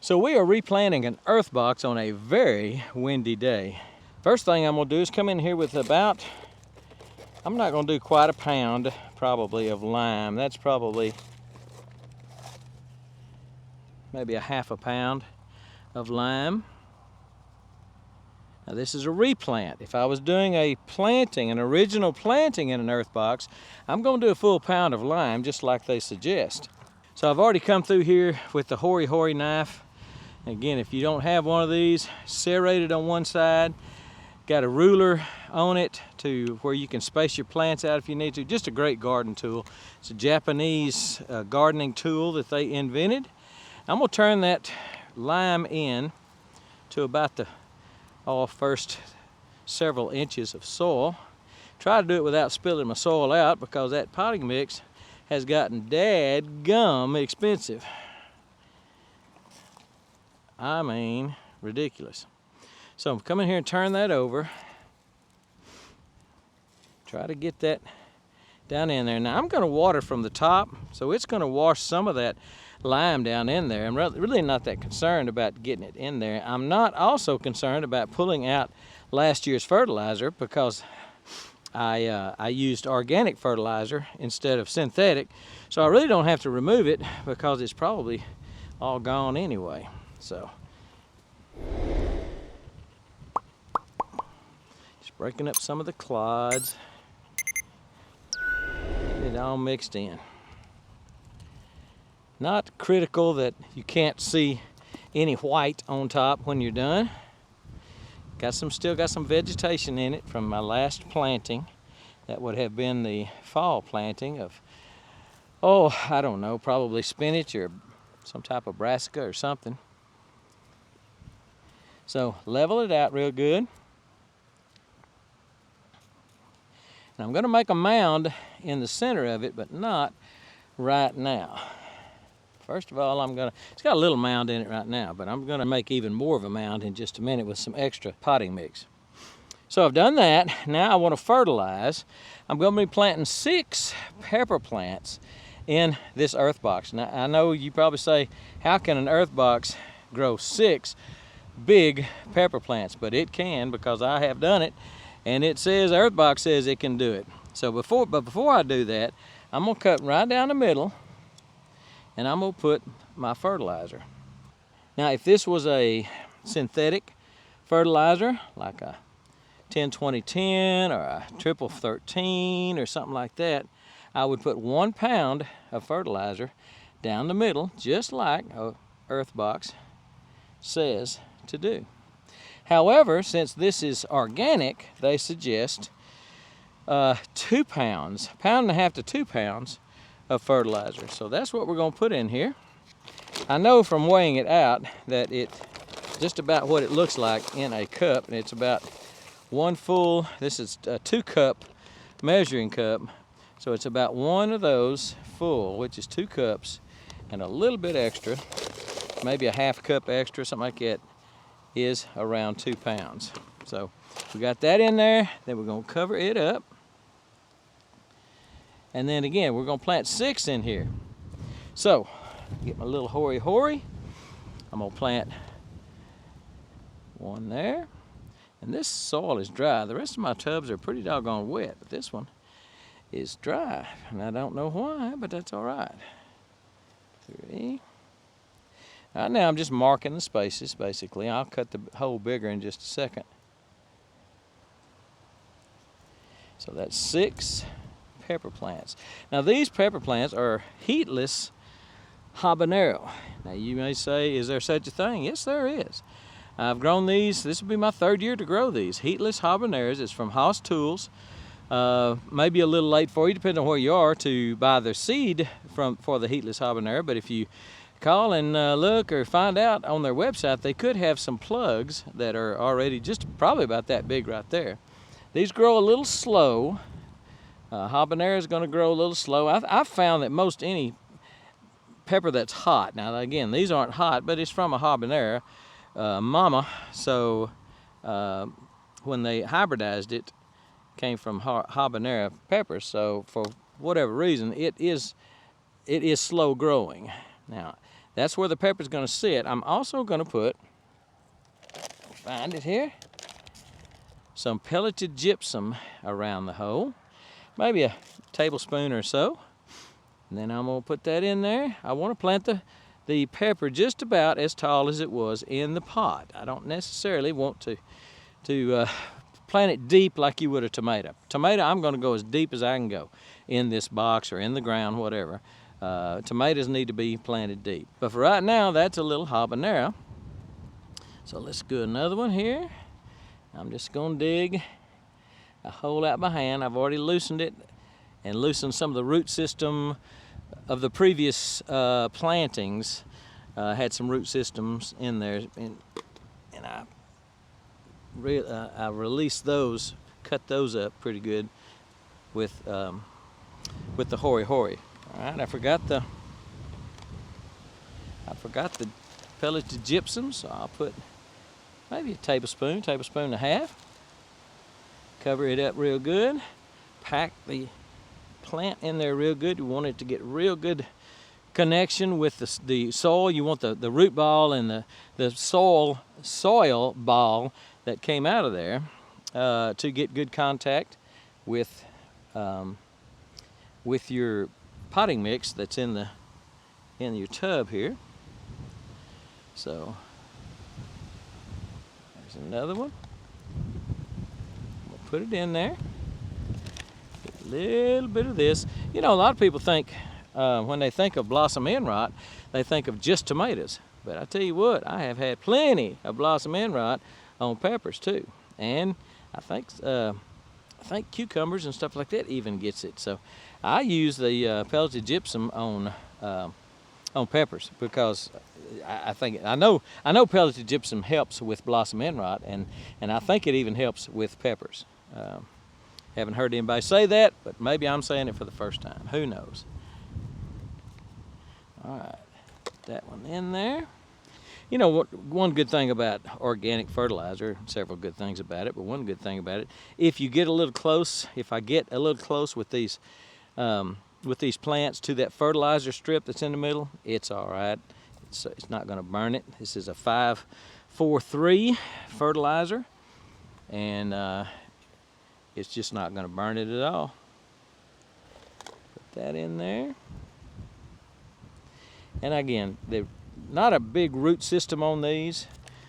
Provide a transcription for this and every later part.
So we are replanting an earth box on a very windy day. First thing I'm gonna do is come in here with about, I'm not gonna do quite a pound probably of lime. That's probably maybe a half a pound of lime. Now this is a replant. If I was doing a planting, an original planting in an earth box, I'm gonna do a full pound of lime just like they suggest. So I've already come through here with the hoary knife. Again, if you don't have one of these, serrated on one side, got a ruler on it to where you can space your plants out if you need to. Just a great garden tool. It's a Japanese gardening tool that they invented. I'm gonna turn that lime in to about the first several inches of soil. Try to do it without spilling my soil out because that potting mix has gotten dadgum expensive. I mean, ridiculous. So I'm coming here and turn that over. Try to get that down in there. Now I'm going to water from the top, so it's going to wash some of that lime down in there. I'm really not that concerned about getting it in there. I'm not also concerned about pulling out last year's fertilizer because I used organic fertilizer instead of synthetic. So I really don't have to remove it because it's probably all gone anyway. So just breaking up some of the clods. Get it all mixed in. Not critical that you can't see any white on top when you're done. Still got some vegetation in it from my last planting. That would have been the fall planting of, I don't know, probably spinach or some type of brassica or something. So level it out real good. And I'm gonna make a mound in the center of it, but not right now. First of all, it's got a little mound in it right now, but I'm gonna make even more of a mound in just a minute with some extra potting mix. So I've done that. Now I want to fertilize. I'm going to be planting 6 pepper plants in this earth box. Now I know you probably say, how can an earth box grow 6 big pepper plants? But it can, because I have done it, and it says, earth box says it can do it. So before I do that, I'm going to cut right down the middle, and I'm going to put my fertilizer. Now if this was a synthetic fertilizer, like a 10-20-10 or a 13-13 or something like that, I would put 1 pound of fertilizer down the middle, just like a earth box says to do. However, since this is organic, they suggest 2 pounds, 1.5 pounds to 2 pounds of fertilizer. So that's what we're going to put in here. I know from weighing it out that it's just about what it looks like in a cup, and it's about 1 full, this is a 2-cup measuring cup, so it's about 1 of those full, which is 2 cups, and a little bit extra, maybe a ½ cup extra, something like that, is around 2 pounds. So we got that in there, then we're going to cover it up, and then again we're going to plant 6 in here. So get my little hoary. I'm going to plant 1 there. And this soil is dry. The rest of my tubs are pretty doggone wet, but this one is dry. And I don't know why, but that's all right. 3. All right, now I'm just marking the spaces, basically. I'll cut the hole bigger in just a second. So that's 6 pepper plants. Now these pepper plants are heatless habanero. Now you may say, is there such a thing? Yes, there is. I've grown these. This will be my 3rd year to grow these. Heatless habaneros. It's from Haas Tools. Maybe a little late for you, depending on where you are, to buy their seed for the heatless habanero. But if you call and look or find out on their website, they could have some plugs that are already just probably about that big right there. These grow a little slow. Habanero is going to grow a little slow. I've found that most any pepper that's hot, now again, these aren't hot, but it's from a habanero mama, so when they hybridized it, came from habanero peppers. So for whatever reason, it is slow growing. Now That's where the pepper's going to sit. I'm also going to put, find it here, some pelleted gypsum around the hole, maybe a tablespoon or so. And then I'm going to put that in there. I want to plant the pepper just about as tall as it was in the pot. I don't necessarily want to plant it deep like you would a tomato. Tomato, I'm going to go as deep as I can go in this box or in the ground, whatever. Tomatoes need to be planted deep. But for right now, that's a little habanero. So let's do another one here. I'm just going to dig a hole out by hand. I've already loosened it and loosened some of the root system of the previous plantings. Had some root systems in there, and I released those, cut those up pretty good with the hori. All right, I forgot the pelleted gypsum, so I'll put maybe a tablespoon and a half. Cover it up real good. Pack the plant in there real good. You want it to get real good connection with the soil. You want the root ball and the soil ball that came out of there to get good contact with your potting mix that's in your tub here. So there's another one. We'll put it in there. Get a little bit of this. You know, a lot of people think when they think of blossom end rot, they think of just tomatoes. But I tell you what, I have had plenty of blossom end rot on peppers too, and I think cucumbers and stuff like that even gets it. So I use the pelleted gypsum on peppers because I know pelleted gypsum helps with blossom end rot, and I think it even helps with peppers. Haven't heard anybody say that, but maybe I'm saying it for the first time. Who knows? All right, put that one in there. You know, one good thing about organic fertilizer, several good things about it, but one good thing about it, if you get a little close, if I get a little close with these plants to that fertilizer strip that's in the middle, it's all right. It's not going to burn it. This is a 5-4-3 fertilizer, and it's just not going to burn it at all. Put that in there. And again, they're not a big root system on these,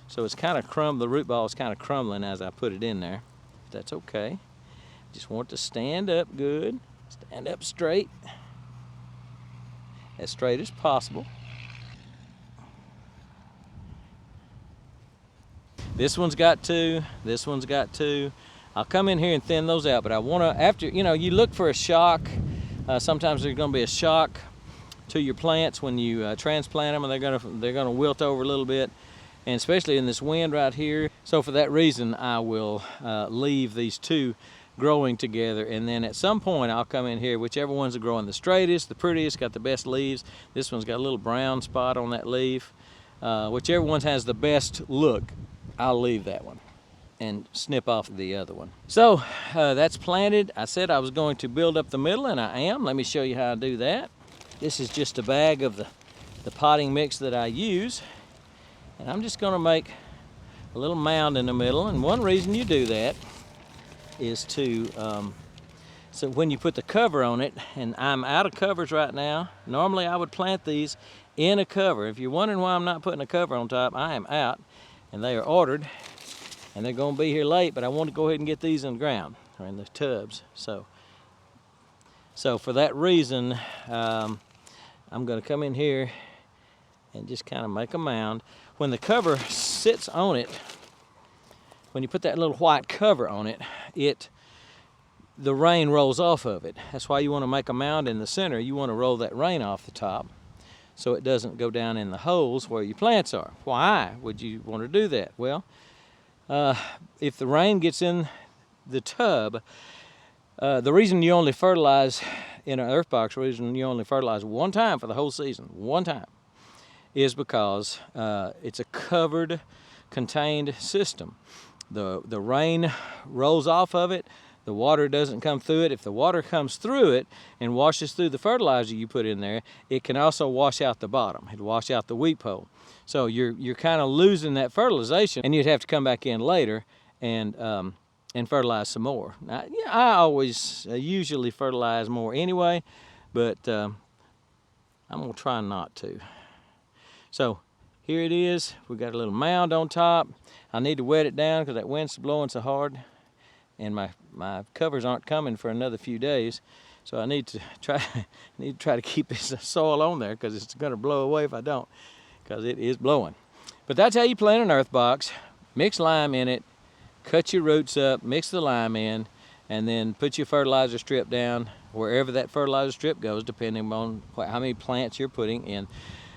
so it's kind of the root ball is kind of crumbling as I put it in there. That's okay. Just want it to stand up good, stand up straight as possible. This one's got two, this one's got two. I'll come in here and thin those out, but I want to, after, you know, you look for a shock. Sometimes there's going to be a shock to your plants when you transplant them, and they're gonna wilt over a little bit, and especially in this wind right here. So for that reason, I will leave these two growing together, and then at some point I'll come in here, whichever one's growing the straightest, the prettiest, got the best leaves. This one's got a little brown spot on that leaf. Whichever one has the best look, I'll leave that one and snip off the other one. So that's planted. I said I was going to build up the middle, and I am. Let me show you how I do that. This is just a bag of the potting mix that I use, and I'm just going to make a little mound in the middle. And one reason you do that is to so when you put the cover on it, and I'm out of covers right now. Normally I would plant these in a cover. If you're wondering why I'm not putting a cover on top, I am out, and they are ordered, and they're going to be here late, but I want to go ahead and get these in the ground or in the tubs. So for that reason, I'm going to come in here and just kind of make a mound. When the cover sits on it, when you put that little white cover on it, the rain rolls off of it. That's why you want to make a mound in the center. You want to roll that rain off the top so it doesn't go down in the holes where your plants are. Why would you want to do that? Well, if the rain gets in the tub, the reason you only fertilize in an Earthbox, reason you only fertilize one time for the whole season, one time, is because it's a covered, contained system. The rain rolls off of it, the water doesn't come through it. If the water comes through it and washes through the fertilizer you put in there, it can also wash out the bottom. It'll wash out the weed pole. So you're kind of losing that fertilization, and you'd have to come back in later and fertilize some more. Now, yeah, I always usually fertilize more anyway, but I'm gonna try not to. So here it is. We got a little mound on top. I need to wet it down because that wind's blowing so hard, and my covers aren't coming for another few days. So I need to try to keep this soil on there because it's gonna blow away if I don't, because it is blowing. But that's how you plant an earth box. Mix lime in it, cut your roots up, mix the lime in, and then put your fertilizer strip down wherever that fertilizer strip goes, depending on how many plants you're putting in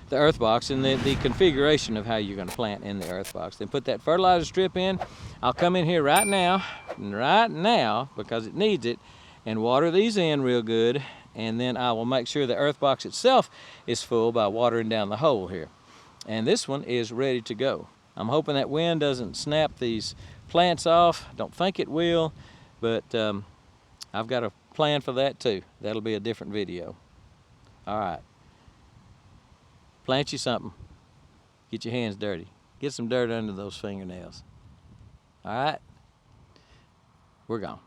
the earth box and the configuration of how you're going to plant in the earth box. Then put that fertilizer strip in. I'll come in here right now, because it needs it, and water these in real good, and then I will make sure the earth box itself is full by watering down the hole here. And this one is ready to go. I'm hoping that wind doesn't snap these plants off. Don't think it will, but I've got a plan for that too. That'll be a different video. All right. Plant you something. Get your hands dirty. Get some dirt under those fingernails. All right? We're gone.